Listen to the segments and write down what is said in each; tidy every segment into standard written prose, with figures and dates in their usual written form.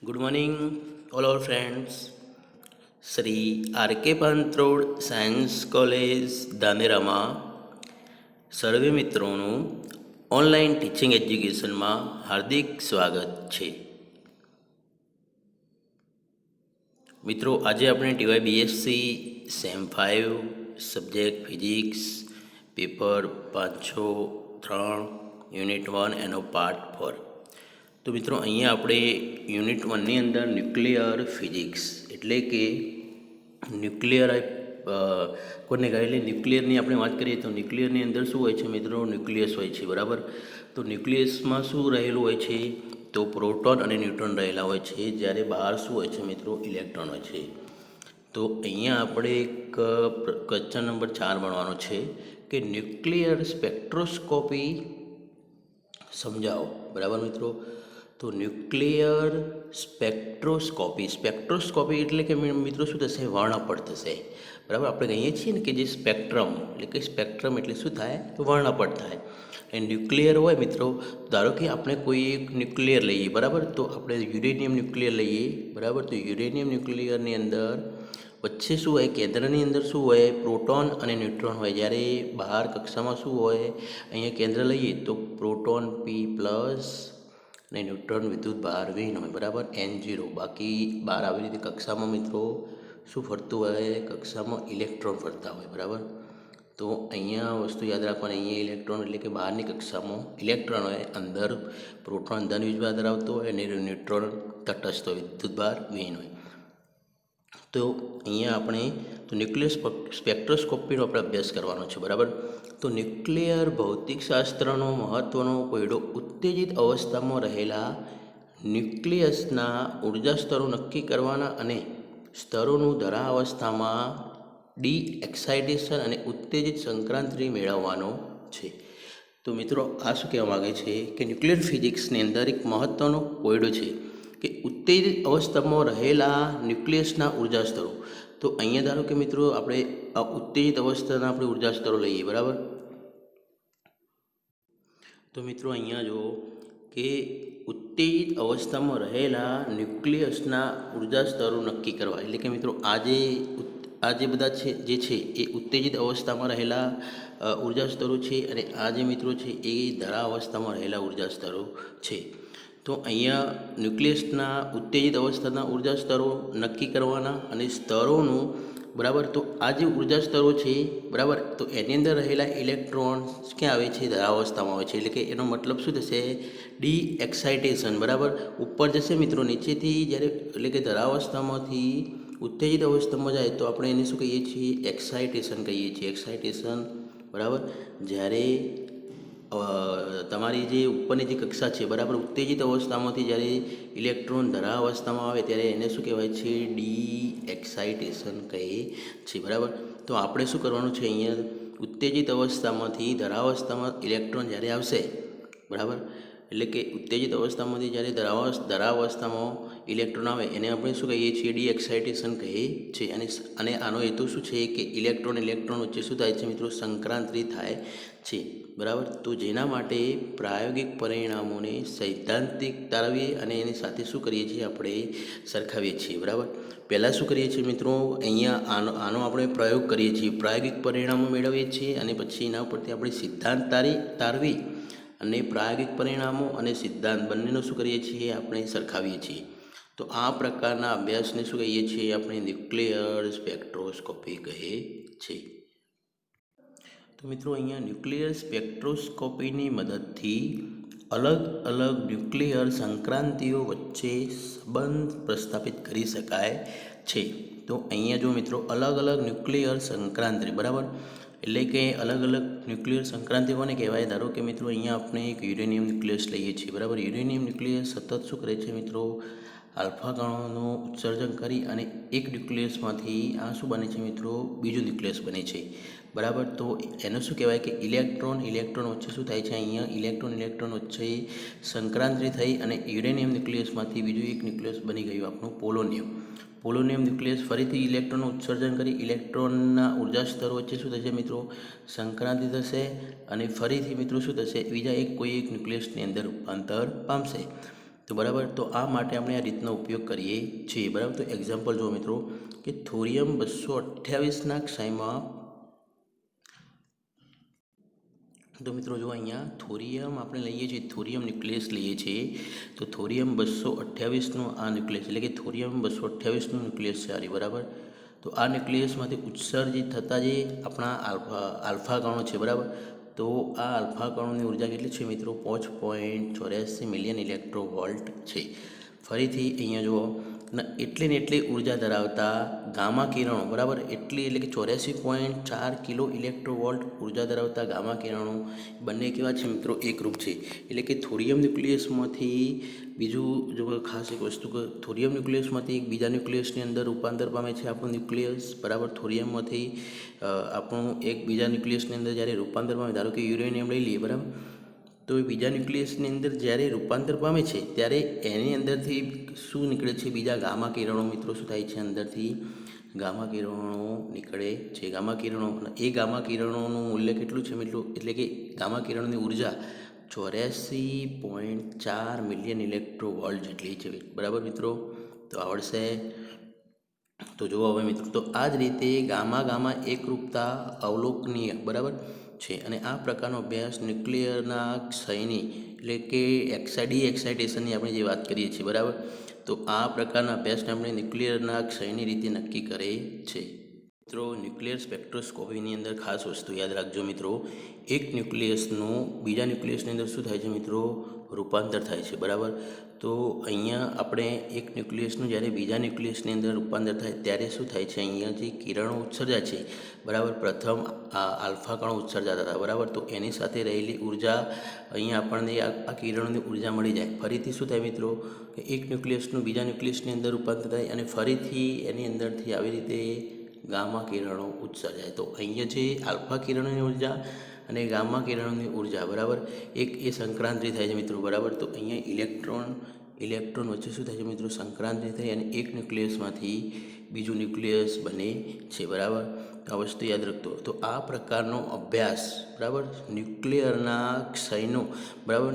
Good morning, all our friends. Shri R K Pantrod science college દાનેરામાં સર્વે મિત્રોનું online teaching એજ્યુકેશનમાં હાર્દિક સ્વાગત છે. મિત્રો, આજે આપણે TY BSc sem 5 subject physics paper 503 unit 1 એનો પાર્ટ 4. તો મિત્રો, અહીંયા આપણે યુનિટ 1ની અંદર ન્યુક્લિયર ફિઝિક્સ એટલે કે ન્યુક્લિયર કોને કહેલી ન્યુક્લિયરની આપણે વાત કરીએ તો ન્યુક્લિયરની અંદર શું હોય છે મિત્રો? ન્યુક્લિયસ હોય છે, બરાબર. તો ન્યુક્લિયસમાં શું રહેલું હોય છે? તો પ્રોટોન અને ન્યુટ્રોન રહેલા હોય છે, જ્યારે બહાર શું હોય છે મિત્રો? ઇલેક્ટ્રોન હોય છે. તો અહીંયા આપણે એક ક્વેશ્ચન નંબર 4 ભણવાનો છે કે ન્યુક્લિયર સ્પેક્ટ્રોસ્કોપી સમજાવો, બરાબર મિત્રો. તો ન્યુક્લિયર સ્પેક્ટ્રોસ્કોપી એટલે કે મિત્રો શું થશે? વર્ણપટ થશે, બરાબર. આપણે કહીએ છીએ ને કે જે સ્પેક્ટ્રમ એટલે શું થાય? વર્ણપટ થાય. એ ન્યુક્લિયર હોય મિત્રો, ધારો કે આપણે કોઈ એક ન્યુક્લિયર લઈએ, બરાબર. તો આપણે યુરેનિયમ ન્યુક્લિયર લઈએ, બરાબર. તો યુરેનિયમ ન્યુક્લિયરની અંદર વચ્ચે શું હોય? કેન્દ્રની અંદર શું હોય? પ્રોટોન અને ન્યુટ્રોન હોય. જ્યારે બહાર કક્ષામાં શું હોય? અહીંયા કેન્દ્ર લઈએ તો પ્રોટોન P+ અને ન્યુટ્રોન વિદ્યુત બહાર વિહીન હોય, બરાબર, N0. બાકી બહાર આવી રીતે કક્ષામાં મિત્રો શું ફરતું હોય? કક્ષામાં ઇલેક્ટ્રોન ફરતા હોય, બરાબર. તો અહીંયા વસ્તુ યાદ રાખવાની, અહીંયા ઇલેક્ટ્રોન એટલે કે બહારની કક્ષામાં ઇલેક્ટ્રોન હોય, અંદર પ્રોટોન ધન વીજભાર ધરાવતો હોય અને ન્યુટ્રોન તટસ્થ હોય, વિદ્યુત બહાર વિહીન હોય. તો અહીંયા આપણે ન્યુક્લિયર સ્પેક્ટ્રોસ્કોપીનો આપણે અભ્યાસ કરવાનો છે, બરાબર. તો ન્યુક્લિયર ભૌતિકશાસ્ત્રનો મહત્ત્વનો કોયડો ઉત્તેજિત અવસ્થામાં રહેલા ન્યુક્લિયસના ઉર્જા સ્તરો નક્કી કરવાના અને સ્તરોનું ધરા અવસ્થામાં ડી એક્સાઇટેશન અને ઉત્તેજિત સંક્રાંતિ મેળવવાનો છે. તો મિત્રો, આ શું કહેવા માગે છે કે ન્યુક્લિયર ફિઝિક્સની અંદર એક મહત્ત્વનો કોયડો છે કે ઉત્તેજિત અવસ્થામાં રહેલા ન્યુક્લિયસના ઉર્જા સ્તરો. તો અહીંયા ધારો કે મિત્રો આપણે ઉત્તેજિત અવસ્થાના આપણે ઉર્જા સ્તરો લઈએ, બરાબર. તો મિત્રો અહીંયા જો કે ઉત્તેજિત અવસ્થામાં રહેલા ન્યુક્લિયસના ઉર્જા સ્તરો નક્કી કરવા, એટલે કે મિત્રો આ જે બધા છે જે છે એ ઉત્તેજિત અવસ્થામાં રહેલા ઉર્જા સ્તરો છે, અને આ જે મિત્રો છે એ ધરા અવસ્થામાં રહેલા ઉર્જા સ્તરો છે. તો અહીંયા ન્યુક્લિયસના ઉત્તેજિત અવસ્થાના ઉર્જા સ્તરો નક્કી કરવાના અને સ્તરોનું, બરાબર. તો આ જે ઉર્જા સ્તરો છે, બરાબર, તો એની અંદર રહેલા ઇલેક્ટ્રોન્સ ક્યાં આવે છે? ધરા અવસ્થામાં આવે છે. એટલે કે એનો મતલબ શું થશે? ડી એક્સાઇટેશન, બરાબર. ઉપર જશે મિત્રો, નીચેથી જ્યારે એટલે કે ધરા અવસ્થામાંથી ઉત્તેજિત અવસ્થામાં જાય તો આપણે એને શું કહીએ છીએ? એક્સાઇટેશન કહીએ છીએ. એક્સાઇટેશન, બરાબર. જ્યારે તમારી જે ઉપરની જે કક્ષા છે, બરાબર, ઉત્તેજિત અવસ્થામાંથી જ્યારે ઇલેક્ટ્રોન ધરા અવસ્થામાં આવે ત્યારે એને શું કહેવાય છે? ડી એક્સાઇટેશન કહે છે, બરાબર. તો આપણે શું કરવાનું છે? અહીંયા ઉત્તેજિત અવસ્થામાંથી ધરા અવસ્થામાં ઇલેક્ટ્રોન જ્યારે આવશે, બરાબર, એટલે કે ઉત્તેજિત અવસ્થામાંથી જ્યારે ધરા અવસ્થામાં ઇલેક્ટ્રોન આવે એને આપણે શું કહીએ છીએ? ડી એક્સાઇટેશન કહે છે. અને આનો હેતુ શું છે કે ઇલેક્ટ્રોન વચ્ચે શું થાય છે મિત્રો? સંક્રાંતિ થાય છે, બરાબર. તો જેના માટે પ્રાયોગિક પરિણામોને સૈદ્ધાંતિક તારવીએ અને એની સાથે શું કરીએ છીએ? આપણે સરખાવીએ છીએ, બરાબર. પહેલાં શું કરીએ છીએ મિત્રો? અહીંયા આનો આપણે પ્રયોગ કરીએ છીએ, પ્રાયોગિક પરિણામો મેળવીએ છીએ, અને પછી એના ઉપરથી આપણે સિદ્ધાંત તારવી અને પ્રાયોગિક પરિણામો અને સિદ્ધાંત બંનેનું શું કરીએ છીએ? આપણે સરખાવીએ છીએ. તો આ પ્રકારના અભ્યાસને શું કહીએ છીએ? આપણે ન્યુક્લિયર સ્પેક્ટ્રોસ્કોપી કહે છે. તો મિત્રો, અહીંયા ન્યુક્લિયર સ્પેક્ટ્રોસ્કોપીની મદદથી અલગ અલગ ન્યુક્લિયર સંક્રાંતિઓ વચ્ચે સંબંધ પ્રસ્થાપિત કરી શકાય છે. તો અહીંયા જો મિત્રો અલગ અલગ ન્યુક્લિયર સંક્રાંતિ, બરાબર, એટલે કે અલગ અલગ ન્યુક્લિયર સંક્રાંતિ કોને કહેવાય? ધારો કે મિત્રો અહીંયા આપણે એક યુરેનિયમ ન્યુક્લિયસ લઈએ છીએ, બરાબર. યુરેનિયમ ન્યુક્લિયસ સતત શું કરે છે મિત્રો? આલ્ફા કણોનું ઉત્સર્જન કરી અને એક ન્યુક્લિયસમાંથી આ શું બને છે મિત્રો? બીજું ન્યુક્લિયસ બને છે, બરાબર. તો એનું શું કહેવાય કે ઇલેક્ટ્રોન વચ્ચે શું થાય છે? અહીંયા ઇલેક્ટ્રોન વચ્ચે સંક્રાંતિ થઈ અને યુરેનિયમ ન્યુક્લિયસમાંથી બીજું એક ન્યુક્લિયસ બની ગયું આપણું પોલોનિયમ ન્યુક્લિયસ. ફરીથી ઇલેક્ટ્રોનનું ઉત્સર્જન કરી ઇલેક્ટ્રોનના ઉર્જા સ્તરો વચ્ચે શું થશે મિત્રો? સંક્રાંતિ થશે, અને ફરીથી મિત્રો શું થશે? બીજા કોઈ એક ન્યુક્લિયસની અંદર રૂપાંતર પામશે. તો બરાબર, તો આ માટે આપણે આ રીતનો ઉપયોગ કરીએ છીએ. બરાબર, તો એક્ઝામ્પલ જુઓ મિત્રો કે થોરિયમ 228ના ક્ષયમાં, તો મિત્રો જો અહીંયા થોરિયમ આપણે લઈએ છીએ, થોરિયમ ન્યુક્લિયસ લઈએ છીએ, તો થોરિયમ 228નો આ ન્યુક્લિયસ એટલે કે થોરિયમ 228નું ન્યુક્લિયસ છે આ. બરાબર, તો આ ન્યુક્લિયસમાંથી ઉત્સર્જિત થતા જે આપણા આલ્ફા કણો છે, બરાબર, તો આ આલ્ફા કણોની ઉર્જા કેટલી છે મિત્રો? 5.84 મિલિયન ઇલેક્ટ્રોવોલ્ટ છે. ફરીથી અહીંયા જુઓ, એટલી ને એટલી ઉર્જા ધરાવતા ગામા કિરણો, બરાબર, એટલી એટલે કે 84.4 કિલો ઇલેક્ટ્રોવોલ્ટ ઉર્જા ધરાવતા ગામા કિરણો બંને કેવા છે મિત્રો? એકરૂપ છે. એટલે કે થોરિયમ ન્યુક્લિયસમાંથી બીજું જો ખાસ એક વસ્તુ કે થોરિયમ ન્યુક્લિયસમાંથી એક બીજા ન્યુક્લિયસની અંદર રૂપાંતર પામે છે આપણું ન્યુક્લિયસ, બરાબર. થોરિયમમાંથી આપણું એક બીજા ન્યુક્લિયસની અંદર જ્યારે રૂપાંતર પામે, ધારો કે યુરેનિયમ લઈ લઈએ, બરાબર, તો એ બીજા ન્યુક્લિયસની અંદર જ્યારે રૂપાંતર પામે છે ત્યારે એની અંદરથી શું નીકળે છે? બીજા ગામા કિરણો મિત્રો શું થાય છે? અંદરથી ગામા કિરણો નીકળે છે. ગામા કિરણો, એ ગામા કિરણોનું મૂલ્ય કેટલું છે મિત્રો? એટલે કે ગામા કિરણોની ઉર્જા 84.4 મિલિયન ઇલેક્ટ્રોવોલ્ટ જેટલી છે. બરાબર મિત્રો, તો આવડશે. તો જુઓ હવે મિત્રો, તો આ જ રીતે ગામા એકરૂપતા અવલોકનીય, બરાબર છે. અને આ પ્રકારનો અભ્યાસ ન્યુક્લિયરના ક્ષયની એટલે કે એક્સાઇટેશનની આપણે જે વાત કરીએ છીએ, બરાબર, તો આ પ્રકારના અભ્યાસને આપણે ન્યુક્લિયરના ક્ષયની રીતે નક્કી કરે છે. મિત્રો, ન્યુક્લિયર સ્પેક્ટ્રોસ્કોપીની અંદર ખાસ વસ્તુ યાદ રાખજો મિત્રો, એક ન્યુક્લિયસનું બીજા ન્યુક્લિયસની અંદર શું થાય છે મિત્રો? રૂપાંતર થાય છે. બરાબર, તો અહીંયા આપણે એક ન્યુક્લિયસનું જ્યારે બીજા ન્યુક્લિયસની અંદર રૂપાંતર થાય ત્યારે શું થાય છે? અહીંયા જે કિરણો ઉત્સર્જાય છે, બરાબર, પ્રથમ આલ્ફા કણો ઉત્સર્જાતા હતા, બરાબર, તો એની સાથે રહેલી ઉર્જા અહીંયા આપણને આ કિરણોની ઉર્જા મળી જાય. ફરીથી શું થાય મિત્રો? કે એક ન્યુક્લિયસનું બીજા ન્યુક્લિયસની અંદર રૂપાંતર થાય અને ફરીથી એની અંદરથી આવી રીતે ગામા કિરણો ઉત્સર્જાય. તો અહીંયા જે આલ્ફા કિરણોની ઉર્જા અને ગામા કિરણોની ઉર્જા, બરાબર, એક એ સંક્રાંતિ થાય છે મિત્રો. બરાબર, તો અહીંયા ઇલેક્ટ્રોન વચ્ચે શું થાય છે મિત્રો? સંક્રાંતિ થઈ અને એક ન્યુક્લિયસમાંથી બીજું ન્યુક્લિયસ બને છે. બરાબર, તો આ વસ્તુ યાદ રાખતો. તો આ પ્રકારનો અભ્યાસ, બરાબર, ન્યુક્લિયરના ક્ષયનો, બરાબર,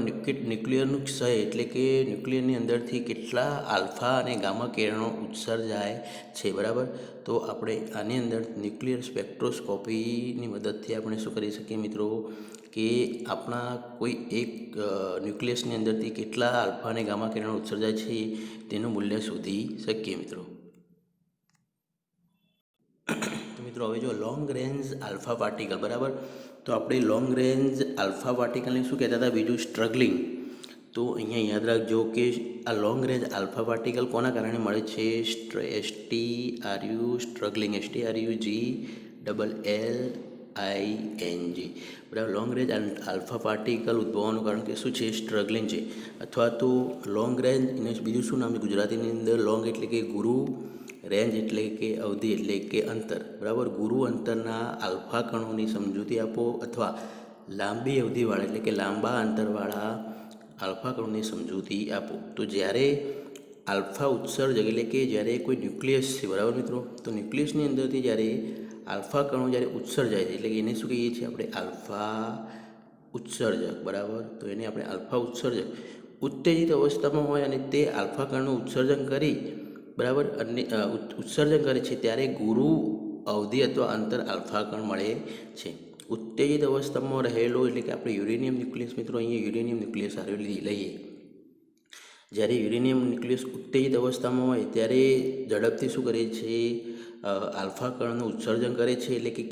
ન્યુક્લિયરનું ક્ષય એટલે કે ન્યુક્લિયરની અંદરથી કેટલા આલ્ફા અને ગામા કિરણો ઉત્સર્જાય છે, બરાબર, તો આપણે આની અંદર ન્યુક્લિયર સ્પેક્ટ્રોસ્કોપીની મદદથી આપણે શું કરી શકીએ મિત્રો? કે આપણા કોઈ એક ન્યુક્લિયસની અંદરથી કેટલા આલ્ફા અને ગામા કિરણો ઉત્સર્જાય છે તેનું મૂલ્ય શોધી શકીએ મિત્રો. તો મિત્રો હવે જો લોંગ રેન્જ આલ્ફા પાર્ટિકલ, બરાબર, તો આપણે લોંગ રેન્જ આલ્ફા પાર્ટિકલને શું કહેતા હતા? બીજું સ્ટ્રગલિંગ. તો અહીંયા યાદ રાખજો કે આ લોંગ રેન્જ આલ્ફા પાર્ટિકલ કોના કારણે મળે છે? સ્ટ્રગલિંગ, STRUGLLING, બરાબર. લોંગ રેન્જ આલ્ફા પાર્ટિકલ ઉદ્ભવવાનું કારણ કે શું છે? સ્ટ્રગલિંગ છે. અથવા તો લોંગ રેન્જ એને બીજું શું નામ છે ગુજરાતીની અંદર? લોંગ એટલે કે ગુરુ, રેન્જ એટલે કે અવધિ એટલે કે અંતર, બરાબર. ગુરુ અંતરના આલ્ફા કણોની સમજૂતી આપો અથવા લાંબી અવધિવાળા એટલે કે લાંબા અંતરવાળા આલ્ફા કણોની સમજૂતી આપો. તો જ્યારે આલ્ફા ઉત્સર્જક એટલે કે જ્યારે કોઈ ન્યુક્લિયસ છે, બરાબર મિત્રો, તો ન્યુક્લિયસની અંદરથી જ્યારે આલ્ફા કણો જ્યારે ઉત્સર્જાય છે એટલે કે એને શું કહીએ છીએ આપણે? આલ્ફા ઉત્સર્જક, બરાબર. તો એને આપણે આલ્ફા ઉત્સર્જક ઉત્તેજિત અવસ્થામાં હોય અને તે આલ્ફા કણનું ઉત્સર્જન કરી, બરાબર, અને ઉત્સર્જન કરે છે ત્યારે ગુરુ અવધિ અથવા અંતર આલ્ફા કણ મળે છે. ઉત્તેજિત અવસ્થામાં રહેલો એટલે કે આપણે યુરેનિયમ ન્યુક્લિયસ, મિત્રો, અહીંયા યુરેનિયમ ન્યુક્લિયસ લઈએ. જ્યારે યુરેનિયમ ન્યુક્લિયસ ઉત્તેજિત અવસ્થામાં હોય ત્યારે ઝડપથી શું કરે છે? આલ્ફા કણનું ઉત્સર્જન કરે છે. એટલે કે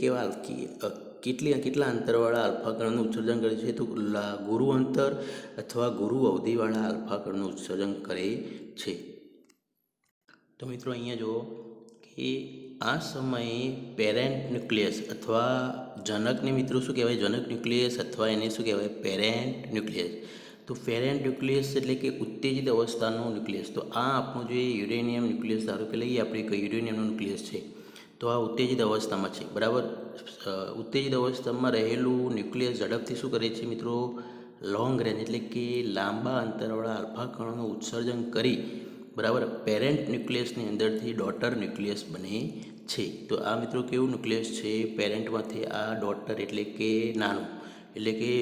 કેટલા અંતરવાળા આલ્ફા કણનું ઉત્સર્જન કરે છે? તો ગુરુ અંતર અથવા ગુરુ અવધિવાળા આલ્ફા કણનું ઉત્સર્જન કરે છે. તો મિત્રો અહીંયા જુઓ કે આ સમયે પેરેન્ટ ન્યુક્લિયસ અથવા જનકને મિત્રો શું કહેવાય? જનક ન્યુક્લિયસ અથવા એને શું કહેવાય? Parent nucleus. તો પેરેન્ટ ન્યુક્લિયસ એટલે કે ઉત્તેજિત અવસ્થાનો ન્યુક્લિયસ. તો આ આપણું જે યુરેનિયમ ન્યુક્લિયસ, ધારો કે લઈએ આપણે કે યુરેનિયમનો ન્યુક્લિયસ છે, તો આ ઉત્તેજિત અવસ્થામાં છે, બરાબર. ઉત્તેજિત અવસ્થામાં રહેલું ન્યુક્લિયસ ઝડપથી શું કરે છે મિત્રો? લોંગ રેન્જ એટલે કે લાંબા અંતરવાળા આલ્ફા કણોનું ઉત્સર્જન કરી, બરાબર, પેરેન્ટ ન્યુક્લિયસની અંદરથી ડોટર ન્યુક્લિયસ બને છે. તો આ મિત્રો કેવું ન્યુક્લિયસ છે? પેરેન્ટમાંથી આ ડોટર એટલે કે નાનું, એટલે કે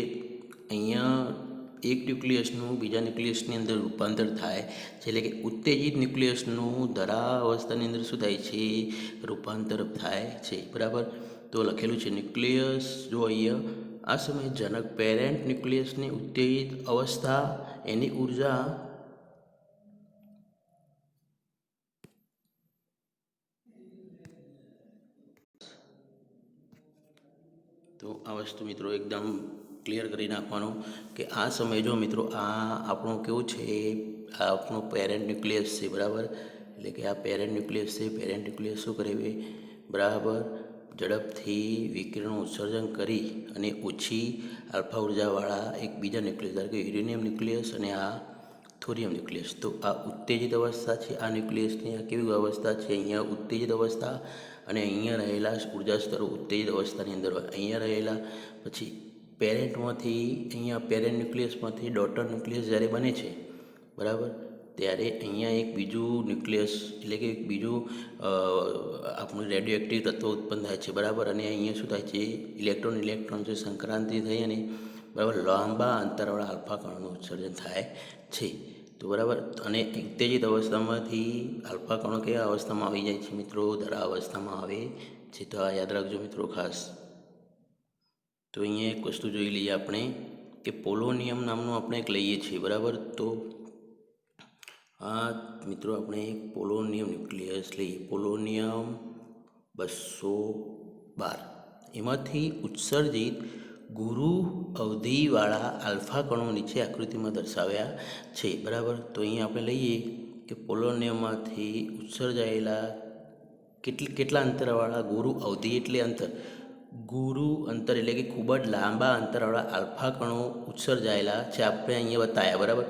અહીંયા એક ન્યુક્લિયસનું બીજા ન્યુક્લિયસની અંદર રૂપાંતર થાય છે, એટલે કે ઉત્તેજિત ન્યુક્લિયસનું ધરા અવસ્થાની અંદર શું થાય છે, રૂપાંતર થાય છે, બરાબર. તો લખેલું છે ન્યુક્લિયસ, જો અહીંયા આ સમયે જનક પેરેન્ટ ન્યુક્લિયસની ઉત્તેજિત અવસ્થા એની ઉર્જા તો આ વસ્તુ મિત્રો એકદમ ક્લિયર કરી નાખવાનું કે આ સમયે જો મિત્રો આ આપણું કેવું છે, આ આપણું પેરેન્ટ ન્યુક્લિયસ છે, બરાબર. એટલે કે આ પેરેન્ટ ન્યુક્લિયસ છે. પેરેન્ટ ન્યુક્લિયસ શું કરે, બરાબર, ઝડપથી વિકિરણનું ઉત્સર્જન કરી અને ઓછી આલ્ફા ઉર્જાવાળા એક બીજા ન્યુક્લિયસ, ધારો કે યુરેનિયમ ન્યુક્લિયસ અને આ થોરિયમ ન્યુક્લિયસ. તો આ ઉત્તેજિત અવસ્થા છે. આ ન્યુક્લિયસની આ કેવી અવસ્થા છે, અહીંયા ઉત્તેજિત અવસ્થા, અને અહીંયા રહેલા ઉર્જા સ્તરો ઉત્તેજિત અવસ્થાની અંદર હોય. અહીંયા રહેલા પછી પેરેન્ટમાંથી, અહીંયા પેરેન્ટ ન્યુક્લિયસમાંથી ડોટર ન્યુક્લિયસ જ્યારે બને છે, બરાબર, ત્યારે અહીંયા એક બીજું ન્યુક્લિયસ, એટલે કે એક બીજું આપણું રેડિયો એક્ટિવ તત્વ ઉત્પન્ન થાય છે, બરાબર. અને અહીંયા શું થાય છે, ઇલેક્ટ્રોન જે સંક્રાંતિ થઈ અને બરાબર લાંબા અંતરવાળા આલ્ફા કણોનું ઉત્સર્જન થાય છે. તો બરાબર, અને ઉત્તેજિત અવસ્થામાંથી આલ્ફા કણો કયા અવસ્થામાં આવી જાય છે મિત્રો, ધરા અવસ્થામાં આવે છે. તો આ યાદ રાખજો મિત્રો ખાસ. તો અહીંયા એક વસ્તુ જોઈ લઈએ આપણે કે પોલોનિયમ નામનું આપણે એક લઈએ છીએ, બરાબર. તો આ મિત્રો આપણે એક પોલોનિયમ ન્યુક્લિયસ લઈએ, પોલોનિયમ 212. એમાંથી ઉત્સર્જિત ગુરુ અવધિવાળા આલ્ફા કણો નીચે આકૃતિમાં દર્શાવ્યા છે, બરાબર. તો અહીંયા આપણે લઈએ કે પોલોનિયમમાંથી ઉત્સર્જાયેલા કેટલા અંતરવાળા ગુરુ અવધિ એટલે અંતર, ગુરુ અંતર એટલે કે ખૂબ જ લાંબા અંતરવાળા આલ્ફા કણો ઉત્સર્જાયેલા છે, આપણે અહીંયા બતાવ્યા, બરાબર.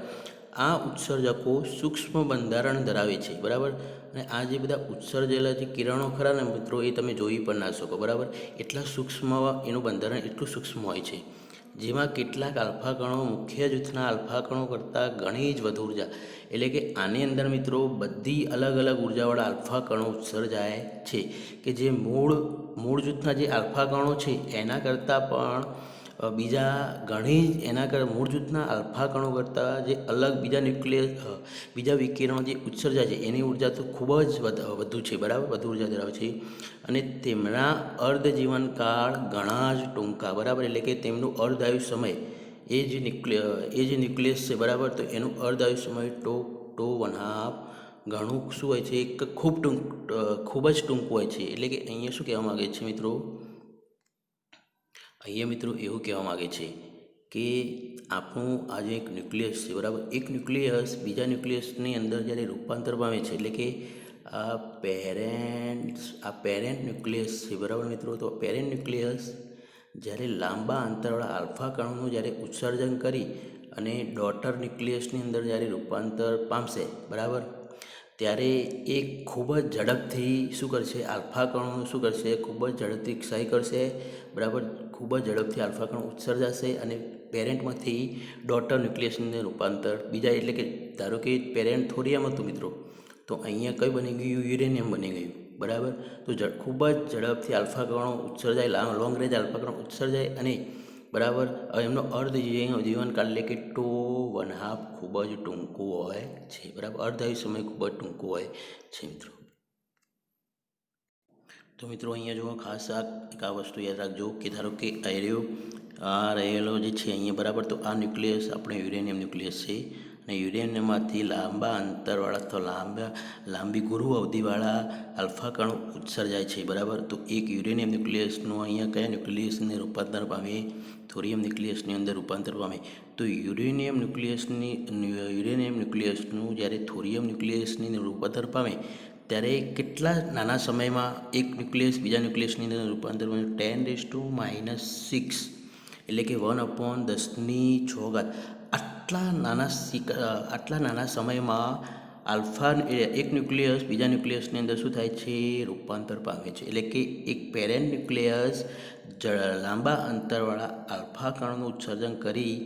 આ ઉત્સર્જકો સૂક્ષ્મ બંધારણ ધરાવે છે, બરાબર. અને આ જે બધા ઉત્સર્જેલા જે કિરણો ખરા ને મિત્રો, એ તમે જોઈ પણ ના શકો, બરાબર. એટલા સૂક્ષ્મ એનું બંધારણ એટલું સૂક્ષ્મ હોય છે, જેમાં કેટલાક આલ્ફા કણો મુખ્ય જૂથના આલ્ફા કણો કરતાં ઘણી જ વધુ ઉર્જા, એટલે કે આની અંદર મિત્રો બધી અલગ અલગ ઉર્જાવાળા આલ્ફા કણો ઉત્સર્જાય છે, કે જે મૂળ જૂથના જે આલ્ફા કણો છે એના કરતાં પણ બીજા ઘણી એના મૂળ જૂથના આલ્ફા કણો કરતાં જે અલગ બીજા વિકિરણો જે ઉત્સર્જાય છે એની ઉર્જા તો ખૂબ જ વધુ છે, બરાબર, વધુ ઉર્જા ધરાવે છે. અને તેમના અર્ધ જીવનકાળ ઘણા જ ટૂંકા, બરાબર, એટલે કે તેમનું અર્ધાયુ સમય એ જે ન્યુક્લિયસ છે, બરાબર, તો એનું અર્ધાયુ સમય 2.5 ઘણું શું હોય છે, એક ખૂબ જ ટૂંકું હોય છે. એટલે કે અહીંયા શું કહેવા માગે છે મિત્રો, અહીંયા મિત્રો એવું કહેવા માગે છે કે આપણું આ જે એક ન્યુક્લિયસ છે, બરાબર, એક ન્યુક્લિયસ બીજા ન્યુક્લિયસની અંદર જ્યારે રૂપાંતર પામે છે, એટલે કે આ પેરેન્ટ ન્યુક્લિયસ છે, બરાબર મિત્રો. તો પેરેન્ટ ન્યુક્લિયસ જ્યારે લાંબા અંતરવાળા આલ્ફા કણોનું જ્યારે ઉત્સર્જન કરી અને ડોટર ન્યુક્લિયસની અંદર જ્યારે રૂપાંતર પામશે, બરાબર, ત્યારે એ ખૂબ જ ઝડપથી શું કરશે, આલ્ફા કણોનું શું કરશે, ખૂબ જ ઝડપથી ક્ષય કરશે, બરાબર. ખૂબ જ ઝડપથી આલ્ફા કણો ઉત્સર્જાશે અને પેરેન્ટમાંથી ડોટર ન્યુક્લિયસની અંદર રૂપાંતર બીજા, એટલે કે ધારો કે પેરેન્ટ થોરિયમ હતું મિત્રો, તો અહીંયા કઈ બની ગયું, યુરેનિયમ બની ગયું, બરાબર. તો ખૂબ જ ઝડપથી આલ્ફા કણો ઉત્સર્જાય, લોંગ રેન્જ આલ્ફા કણો ઉત્સર્જાય અને બરાબર એમનો જીવનકાળ એટલે કે 2.5 ખૂબ જ ટૂંકું હોય છે, બરાબર. અર્ધાયુ સમય ખૂબ જ ટૂંકું હોય છે મિત્રો. તો મિત્રો અહીંયા જુઓ ખાસ આ વસ્તુ યાદ રાખજો કે ધારો કે આ રહેલો જે છે અહીંયા, બરાબર, તો આ ન્યુક્લિયસ આપણે યુરેનિયમ ન્યુક્લિયસ છે, અને યુરેનિયમમાંથી લાંબા અંતરવાળા અથવા લાંબી ગુરુ અવધિવાળા આલ્ફા કણો ઉત્સર્જાય છે, બરાબર. તો એક યુરેનિયમ ન્યુક્લિયસનું અહીંયા કયા ન્યુક્લિયસને રૂપાંતર પામે, થોરિયમ ન્યુક્લિયસની અંદર રૂપાંતર પામે. તો યુરેનિયમ ન્યુક્લિયસનું જ્યારે થોરિયમ ન્યુક્લિયસની રૂપાંતર પામે ત્યારે કેટલા નાના સમયમાં એક ન્યુક્લિયસ બીજા ન્યુક્લિયસની અંદર રૂપાંતર પામે, 10⁻⁶ એટલે કે 1/10⁶. આટલા નાના સમયમાં એક ન્યુક્લિયસ બીજા ન્યુક્લિયસની અંદર શું થાય છે, રૂપાંતર પામે છે. એટલે કે એક પેરેન્ટ ન્યુક્લિયસ લાંબા અંતરવાળા આલ્ફા કણોનું ઉત્સર્જન કરી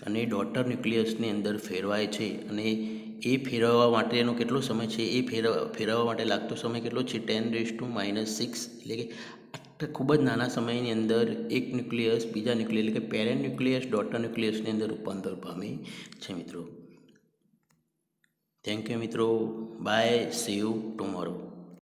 અને ડોટર ન્યુક્લિયસની અંદર ફેરવાય છે, અને એ ફેરવવા માટેનો કેટલો સમય છે, એ ફેરવવા માટે લાગતો સમય કેટલો છે, 10⁻⁶. એટલે કે કે ખૂબ જ નાના સમયની અંદર એક ન્યુક્લિયસ બીજા ન્યુક્લિયસ એટલે કે પેરેન્ટ ન્યુક્લિયસ ડોટર ન્યુક્લિયસની અંદર રૂપાંતર પામે છે મિત્રો. થેન્ક યુ મિત્રો. બાય. C you tomorrow.